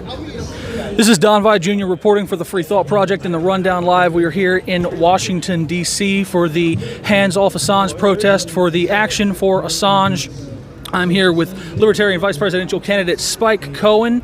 This is Don Vi Jr. reporting for the Free Thought Project and the Rundown Live. We are here in Washington, D.C. for the Hands Off Assange protest, for the Action for Assange. I'm here with Libertarian Vice Presidential candidate Spike Cohen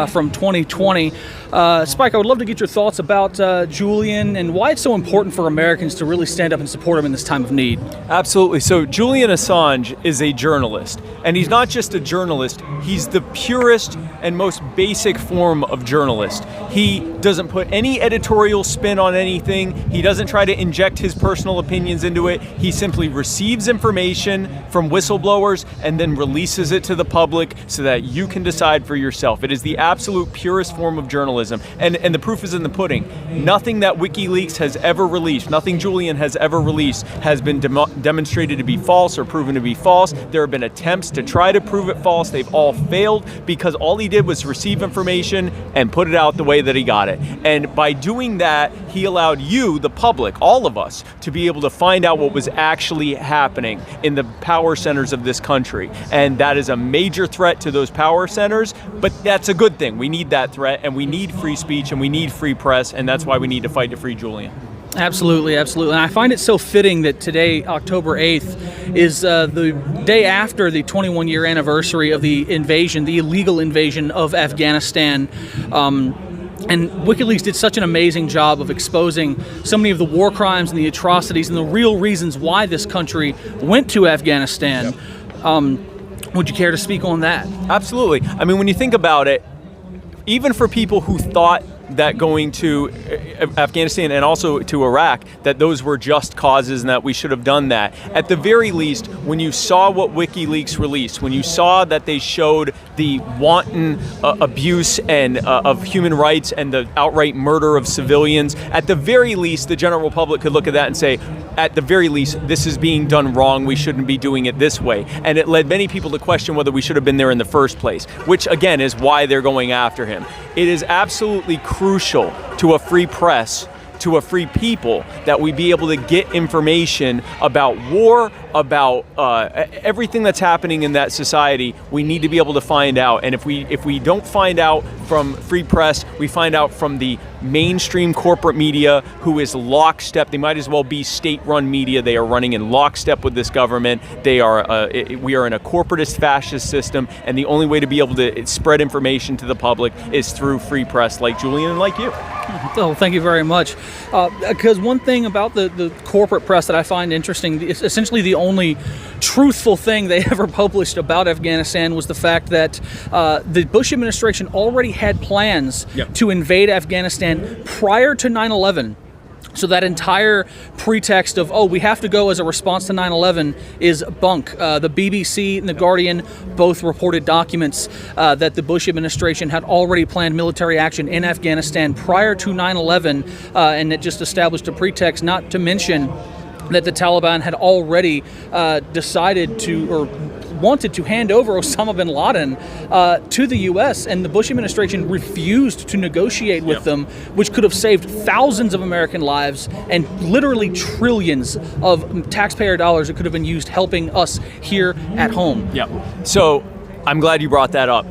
from 2020. Spike, I would love to get your thoughts about Julian and why it's so important for Americans to really stand up and support him in this time of need. Absolutely. So Julian Assange is a journalist, and he's not just a journalist, he's the purest and most basic form of journalist. He doesn't put any editorial spin on anything. He doesn't try to inject his personal opinions into it. He simply receives information from whistleblowers and then releases it to the public so that you can decide for yourself. It is the absolute purest form of journalism. And the proof is in the pudding. Nothing that Wikileaks has ever released, nothing Julian has ever released has been demonstrated to be false or proven to be false. There have been attempts to try to prove it false. They've all failed because all he did was receive information and put it out the way that he got it. And by doing that, he allowed you, the public, all of us, to be able to find out what was actually happening in the power centers of this country. And that is a major threat to those power centers, but that's a good thing. We need that threat, and we need free speech, and we need free press, and that's why we need to fight to free Julian. Absolutely, absolutely. And I find it so fitting that today, October 8th, is the day after the 21-year anniversary of the invasion, the illegal invasion of Afghanistan. And WikiLeaks did such an amazing job of exposing so many of the war crimes and the atrocities and the real reasons why this country went to Afghanistan. Yep. Would you care to speak on that? Absolutely. I mean, when you think about it, even for people who thought that going to Afghanistan and also to Iraq, that those were just causes and that we should have done that. At the very least, when you saw what WikiLeaks released, when you saw that they showed the wanton abuse and of human rights and the outright murder of civilians, at the very least, the general public could look at that and say, at the very least, this is being done wrong. We shouldn't be doing it this way. And it led many people to question whether we should have been there in the first place, which again is why they're going after him. It is absolutely crucial to a free press, to a free people, that we be able to get information about war, about everything that's happening in that society. We need to be able to find out. And if we don't find out from free press, we find out from the mainstream corporate media, who is lockstep. They might as well be state-run media. They are running in lockstep with this government. We are in a corporatist fascist system, and the only way to be able to spread information to the public is through free press like Julian and like you. Oh, thank you very much. Because one thing about the corporate press that I find interesting, is essentially the only truthful thing they ever published about Afghanistan was the fact that the Bush administration already had plans to invade Afghanistan prior to 9/11. So that entire pretext of, we have to go as a response to 9/11 is bunk. The BBC and The Guardian both reported documents that the Bush administration had already planned military action in Afghanistan prior to 9/11, and it just established a pretext, not to mention that the Taliban had already decided to, or wanted to, hand over Osama bin Laden to the U.S., and the Bush administration refused to negotiate with them, which could have saved thousands of American lives and literally trillions of taxpayer dollars that could have been used helping us here at home. So I'm glad you brought that up.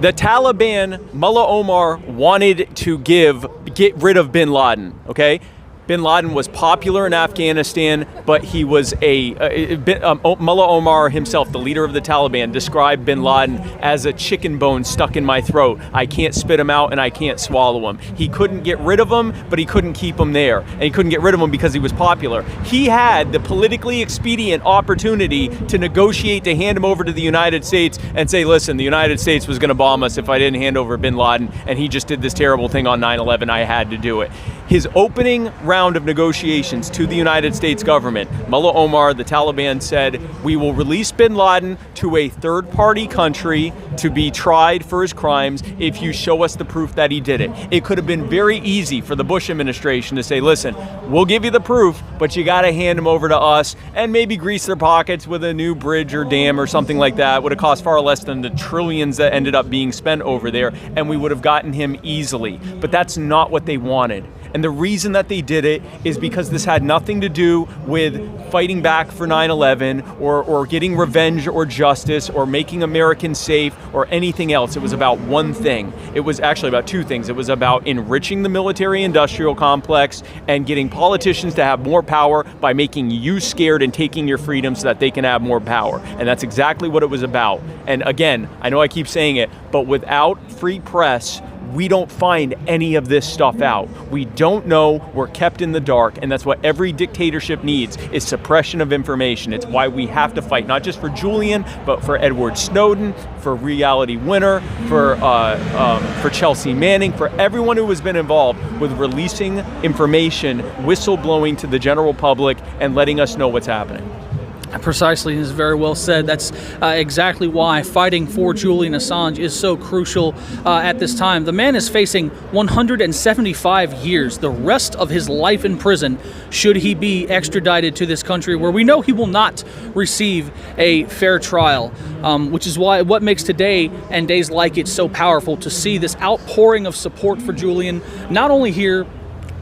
The Taliban, Mullah Omar, wanted to get rid of bin Laden, okay? Bin Laden was popular in Afghanistan, but he was Mullah Omar himself, the leader of the Taliban, described bin Laden as a chicken bone stuck in my throat. I can't spit him out and I can't swallow him. He couldn't get rid of him, but he couldn't keep him there. And he couldn't get rid of him because he was popular. He had the politically expedient opportunity to negotiate to hand him over to the United States and say, listen, the United States was going to bomb us if I didn't hand over bin Laden, and he just did this terrible thing on 9/11. I had to do it. His opening round of negotiations to the United States government, Mullah Omar, the Taliban, said, we will release bin Laden to a third-party country to be tried for his crimes if you show us the proof that he did it. It could have been very easy for the Bush administration to say, listen, we'll give you the proof, but you got to hand him over to us, and maybe grease their pockets with a new bridge or dam or something like that. It would have cost far less than the trillions that ended up being spent over there, and we would have gotten him easily. But that's not what they wanted. And the reason that they did did it is because this had nothing to do with fighting back for 9/11 or getting revenge or justice or making Americans safe or anything else. It was about one thing. It was actually about two things. It was about enriching the military-industrial complex and getting politicians to have more power by making you scared and taking your freedom so that they can have more power. And that's exactly what it was about. And again, I know I keep saying it, but without free press, we don't find any of this stuff out. We don't know, we're kept in the dark, and that's what every dictatorship needs, is suppression of information. It's why we have to fight, not just for Julian, but for Edward Snowden, for Reality Winner, for Chelsea Manning, for everyone who has been involved with releasing information, whistleblowing to the general public, and letting us know what's happening. Precisely, is very well said. That's exactly why fighting for Julian Assange is so crucial at this time. The man is facing 175 years, the rest of his life in prison, should he be extradited to this country where we know he will not receive a fair trial, which is why what makes today and days like it so powerful to see this outpouring of support for Julian, not only here,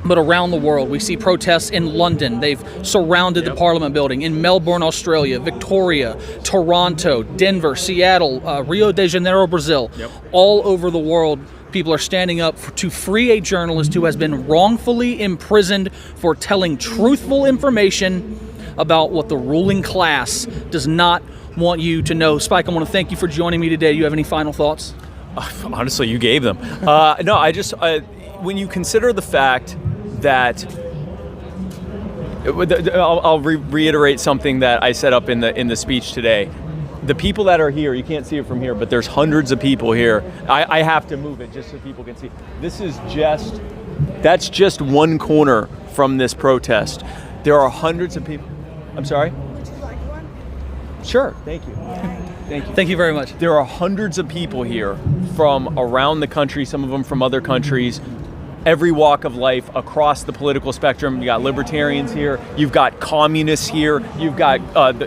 but around the world. We see protests in London. They've surrounded the Parliament building. In Melbourne, Australia, Victoria, Toronto, Denver, Seattle, Rio de Janeiro, Brazil. All over the world, people are standing up to free a journalist who has been wrongfully imprisoned for telling truthful information about what the ruling class does not want you to know. Spike, I want to thank you for joining me today. Do you have any final thoughts? Honestly, you gave them. No, I just, when you consider the fact that I'll reiterate something that I set up in the speech today. The people that are here, you can't see it from here, but there's hundreds of people here. I have to move it just so people can see. That's just one corner from this protest. There are hundreds of people. I'm sorry? Would you like one? Sure, thank you. Thank you. Thank you very much. There are hundreds of people here from around the country, some of them from other countries, every walk of life across the political spectrum. You got libertarians here, you've got communists here, you've got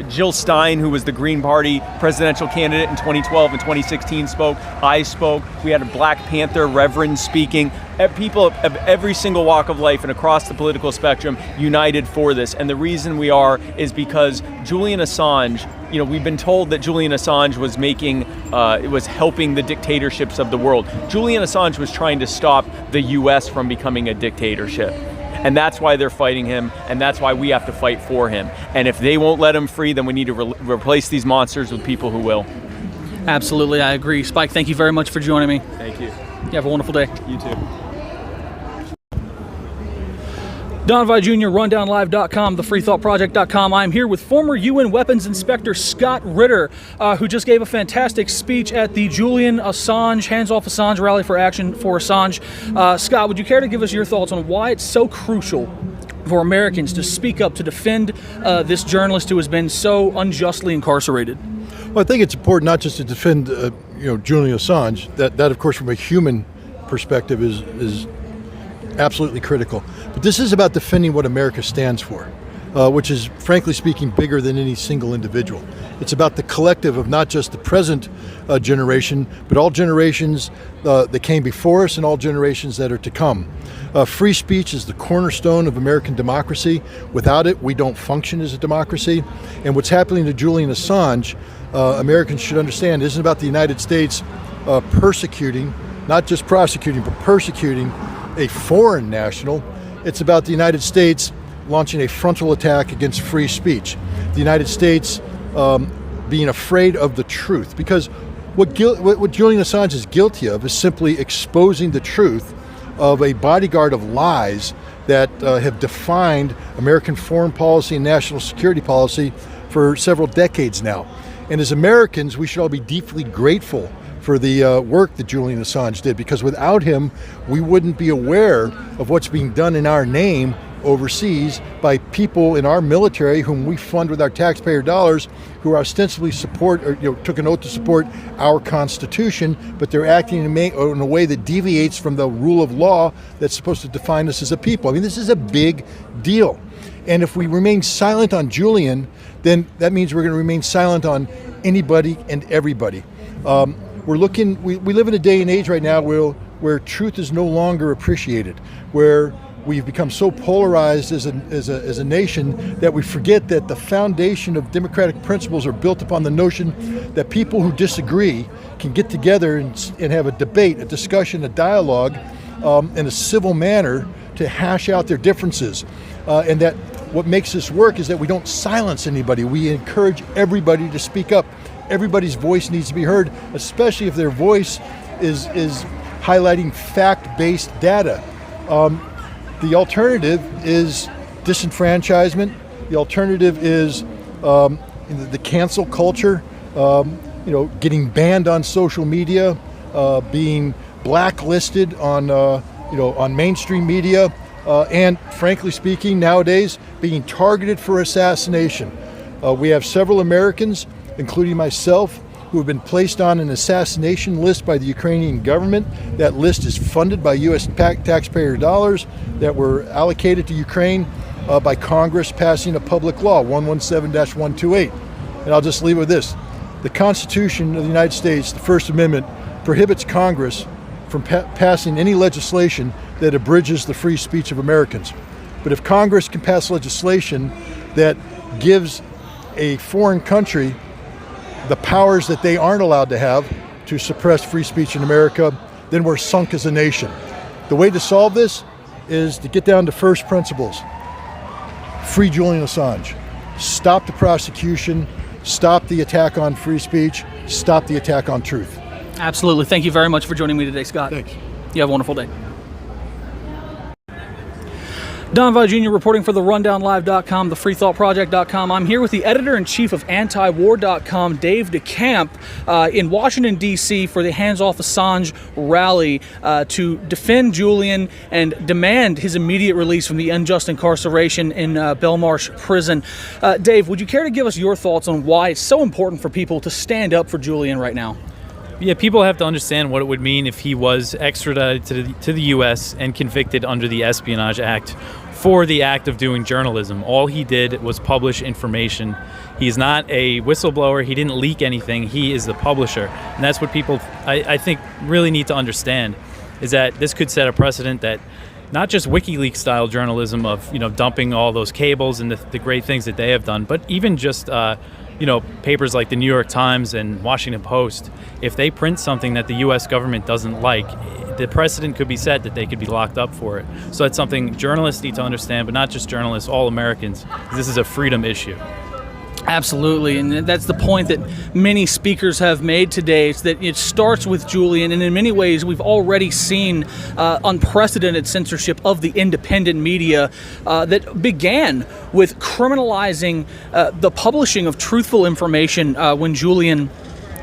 Jill Stein, who was the Green Party presidential candidate in 2012 and 2016 spoke. I spoke. We had a Black Panther reverend speaking. People of every single walk of life and across the political spectrum united for this. And the reason we are is because Julian Assange, we've been told that Julian Assange was helping the dictatorships of the world. Julian Assange was trying to stop the US from becoming a dictatorship. And that's why they're fighting him, and that's why we have to fight for him. And if they won't let him free, then we need to replace these monsters with people who will. Absolutely, I agree. Spike, thank you very much for joining me. Thank you. You have a wonderful day. You too. Donvi Jr., RundownLive.com, TheFreeThoughtProject.com. I'm here with former UN Weapons Inspector Scott Ritter, who just gave a fantastic speech at the Julian Assange, Hands Off Assange Rally for Action for Assange. Scott, would you care to give us your thoughts on why it's so crucial for Americans to speak up to defend this journalist who has been so unjustly incarcerated? Well, I think it's important not just to defend, Julian Assange. That of course, from a human perspective, is absolutely critical. But this is about defending what America stands for, which is, frankly speaking, bigger than any single individual. It's about the collective of not just the present generation, but all generations that came before us and all generations that are to come. Free speech is the cornerstone of American democracy. Without it, we don't function as a democracy. And what's happening to Julian Assange, Americans should understand, isn't about the United States persecuting, not just prosecuting, but persecuting a foreign national. It's about the United States launching a frontal attack against free speech. The United States being afraid of the truth. Because what Julian Assange is guilty of is simply exposing the truth of a bodyguard of lies that have defined American foreign policy and national security policy for several decades now. And as Americans, we should all be deeply grateful for the work that Julian Assange did, because without him, we wouldn't be aware of what's being done in our name overseas by people in our military whom we fund with our taxpayer dollars, who ostensibly support, or took an oath to support our Constitution, but they're acting in a way that deviates from the rule of law that's supposed to define us as a people. I mean, this is a big deal. And if we remain silent on Julian, then that means we're going to remain silent on anybody and everybody. We live in a day and age right now where truth is no longer appreciated, where we've become so polarized as a nation that we forget that the foundation of democratic principles are built upon the notion that people who disagree can get together and have a debate, a discussion, a dialogue in a civil manner to hash out their differences. And that what makes this work is that we don't silence anybody. We encourage everybody to speak up. Everybody's voice needs to be heard, especially if their voice is highlighting fact-based data. The alternative is disenfranchisement. The alternative is the cancel culture, getting banned on social media, being blacklisted on mainstream media, and frankly speaking, nowadays being targeted for assassination. We have several Americans, including myself, who have been placed on an assassination list by the Ukrainian government. That list is funded by U.S. taxpayer dollars that were allocated to Ukraine by Congress passing a public law, 117-128. And I'll just leave it with this. The Constitution of the United States, the First Amendment, prohibits Congress from passing any legislation that abridges the free speech of Americans. But if Congress can pass legislation that gives a foreign country the powers that they aren't allowed to have to suppress free speech in America, then we're sunk as a nation. The way to solve this is to get down to first principles. Free Julian Assange. Stop the prosecution. Stop the attack on free speech. Stop the attack on truth. Absolutely. Thank you very much for joining me today, Scott. Thanks. You have a wonderful day. Don Vi Jr. reporting for the RundownLive.com, the FreeThoughtProject.com. I'm here with the editor-in-chief of Antiwar.com, Dave DeCamp, in Washington, D.C. for the Hands Off Assange rally to defend Julian and demand his immediate release from the unjust incarceration in Belmarsh prison. Dave, would you care to give us your thoughts on why it's so important for people to stand up for Julian right now? Yeah, people have to understand what it would mean if he was extradited to the U.S. and convicted under the Espionage Act for the act of doing journalism. All he did was publish information. He's not a whistleblower. He didn't leak anything. He is the publisher. And that's what people, I think, really need to understand, is that this could set a precedent that not just WikiLeaks-style journalism of, dumping all those cables and the great things that they have done, but even just papers like the New York Times and Washington Post, if they print something that the U.S. government doesn't like, the precedent could be set that they could be locked up for it. So that's something journalists need to understand, but not just journalists, all Americans. This is a freedom issue. Absolutely, and that's the point that many speakers have made today, is that it starts with Julian, and in many ways we've already seen unprecedented censorship of the independent media that began with criminalizing the publishing of truthful information when Julian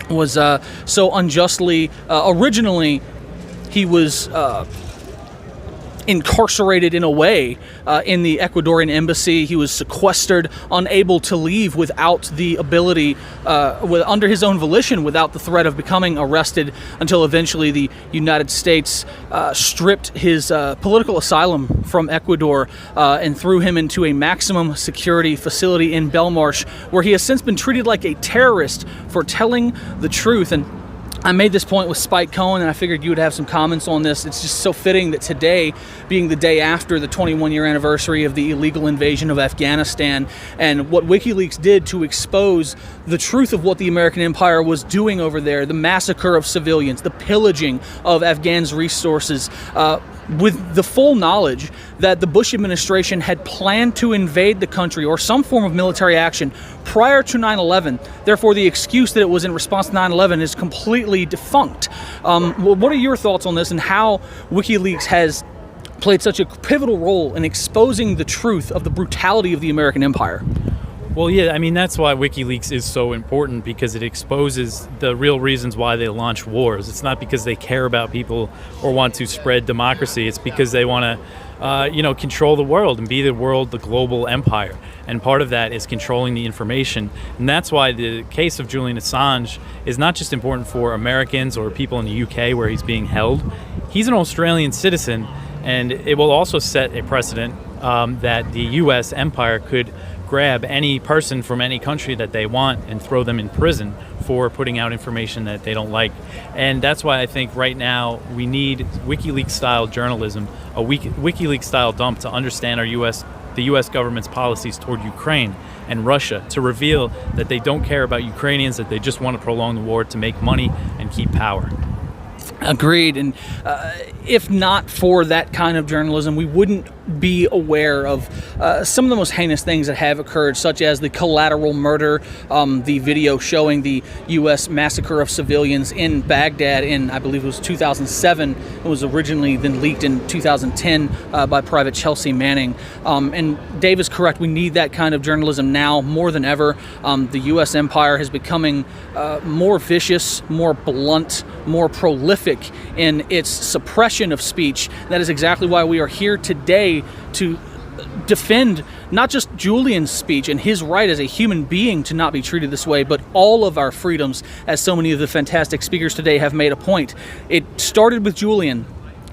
was so unjustly, originally he was incarcerated in a way in the Ecuadorian embassy. He was sequestered, unable to leave without the ability, under his own volition, without the threat of becoming arrested, until eventually the United States stripped his political asylum from Ecuador and threw him into a maximum security facility in Belmarsh, where he has since been treated like a terrorist for telling the truth. And I made this point with Spike Cohen, and I figured you would have some comments on this. It's just so fitting that today, being the day after the 21-year anniversary of the illegal invasion of Afghanistan, and what WikiLeaks did to expose the truth of what the American empire was doing over there, the massacre of civilians, the pillaging of Afghans' resources, with the full knowledge that the Bush administration had planned to invade the country or some form of military action prior to 9/11. Therefore, the excuse that it was in response to 9/11 is completely defunct. What are your thoughts on this, and how WikiLeaks has played such a pivotal role in exposing the truth of the brutality of the American empire? Well, yeah, I mean, that's why WikiLeaks is so important, because it exposes the real reasons why they launch wars. It's not because they care about people or want to spread democracy. It's because they want to, control the world and be the global empire. And part of that is controlling the information. And that's why the case of Julian Assange is not just important for Americans or people in the UK where he's being held. He's an Australian citizen, and it will also set a precedent that the US empire could grab any person from any country that they want and throw them in prison for putting out information that they don't like. And that's why I think right now we need WikiLeaks-style journalism, a WikiLeaks-style dump to understand the U.S. government's policies toward Ukraine and Russia, to reveal that they don't care about Ukrainians, that they just want to prolong the war to make money and keep power. Agreed. And if not for that kind of journalism, we wouldn't be aware of some of the most heinous things that have occurred, such as the collateral murder, the video showing the U.S. massacre of civilians in Baghdad in, I believe it was 2007. It was originally then leaked in 2010 by Private Chelsea Manning. And Dave is correct. We need that kind of journalism now more than ever. The U.S. empire is becoming more vicious, more blunt, more prolific in its suppression of speech. That is exactly why we are here today to defend not just Julian's speech and his right as a human being to not be treated this way, but all of our freedoms, as so many of the fantastic speakers today have made a point. It started with Julian.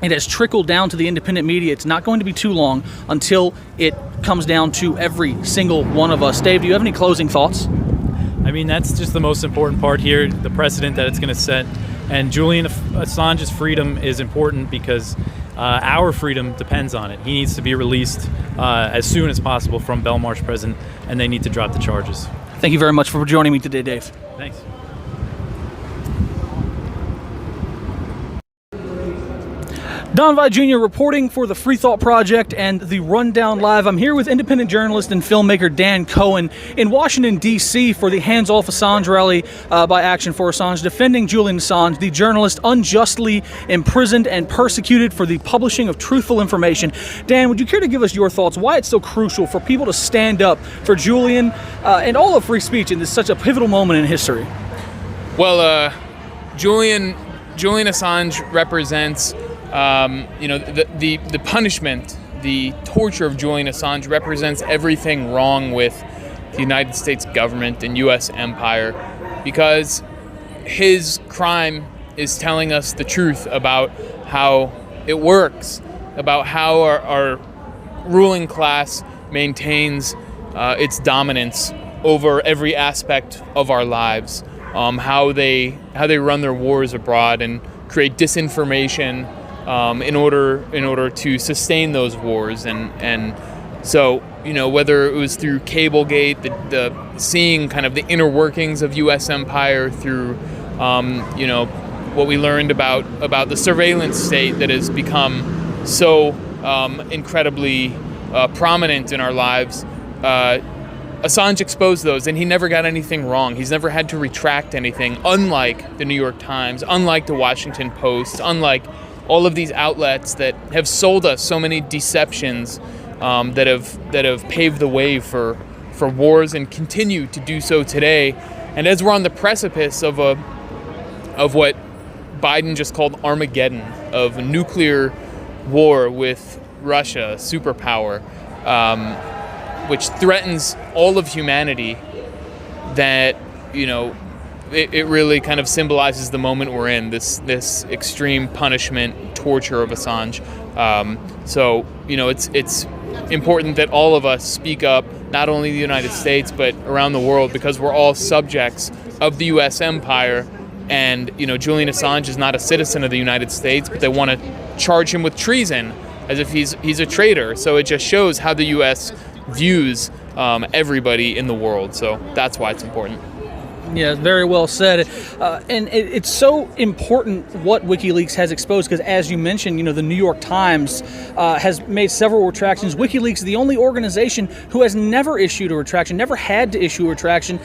It has trickled down to the independent media. It's not going to be too long until it comes down to every single one of us. Dave, do you have any closing thoughts? I mean, that's just the most important part here, the precedent that it's going to set. And Julian Assange's freedom is important because our freedom depends on it. He needs to be released as soon as possible from Belmarsh prison, and they need to drop the charges. Thank you very much for joining me today, Dave. Thanks. Don Vi Jr. reporting for the Free Thought Project and the Rundown Live. I'm here with independent journalist and filmmaker Dan Cohen in Washington, D.C. for the Hands Off Assange rally by Action for Assange, defending Julian Assange, the journalist unjustly imprisoned and persecuted for the publishing of truthful information. Dan, would you care to give us your thoughts why it's so crucial for people to stand up for Julian and all of free speech in this such a pivotal moment in history? Well, Julian Assange represents the punishment, the torture of Julian Assange represents everything wrong with the United States government and U.S. empire, because his crime is telling us the truth about how it works, about how our ruling class maintains its dominance over every aspect of our lives, how they run their wars abroad and create disinformation in order to sustain those wars, and so whether it was through Cablegate, the seeing kind of the inner workings of U.S. empire through what we learned about the surveillance state that has become so incredibly prominent in our lives. Assange exposed those, and he never got anything wrong. He's never had to retract anything, unlike the New York Times, unlike the Washington Post, unlike all of these outlets that have sold us so many deceptions that have paved the way for wars and continue to do so today. And as we're on the precipice of what Biden just called Armageddon, of a nuclear war with Russia, a superpower, which threatens all of humanity, that it really kind of symbolizes the moment we're in, this extreme punishment, torture of Assange. So it's important that all of us speak up, not only in the United States but around the world, because we're all subjects of the U.S. empire. And Julian Assange is not a citizen of the United States, but they want to charge him with treason as if he's a traitor. So it just shows how the U.S. views everybody in the world. So that's why it's important. Yeah, very well said. And it's so important what WikiLeaks has exposed, because as you mentioned, the New York Times has made several retractions. WikiLeaks is the only organization who has never issued a retraction, never had to issue a retraction,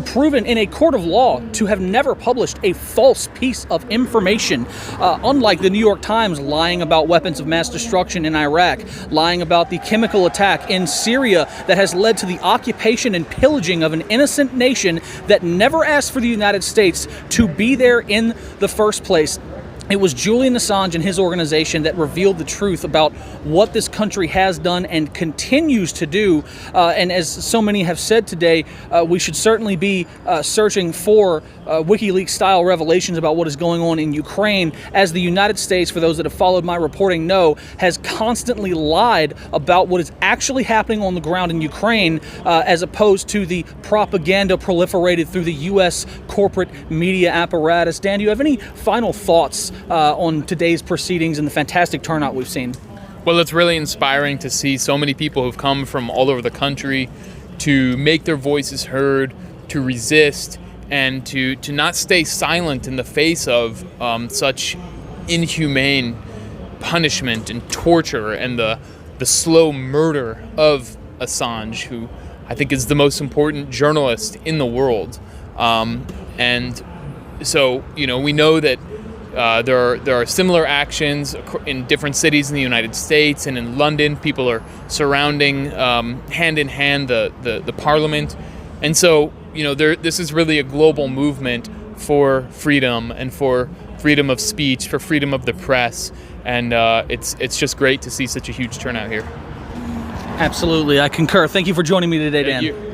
proven in a court of law to have never published a false piece of information. Unlike the New York Times lying about weapons of mass destruction in Iraq, lying about the chemical attack in Syria that has led to the occupation and pillaging of an innocent nation that never asked for the United States to be there in the first place. It was Julian Assange and his organization that revealed the truth about what this country has done and continues to do. And as so many have said today, we should certainly be searching for WikiLeaks-style revelations about what is going on in Ukraine, as the United States, for those that have followed my reporting know, has constantly lied about what is actually happening on the ground in Ukraine, as opposed to the propaganda proliferated through the U.S. corporate media apparatus. Dan, do you have any final thoughts on today's proceedings and the fantastic turnout we've seen? Well, it's really inspiring to see so many people who've come from all over the country to make their voices heard, to resist, and to not stay silent in the face of such inhumane punishment and torture and the slow murder of Assange, who I think is the most important journalist in the world. And so, we know that there are similar actions in different cities in the United States, and in London, people are surrounding hand in hand the parliament. And so, this is really a global movement for freedom and for freedom of speech, for freedom of the press. And it's just great to see such a huge turnout here. Absolutely, I concur. Thank you for joining me today, Dan. Thank you.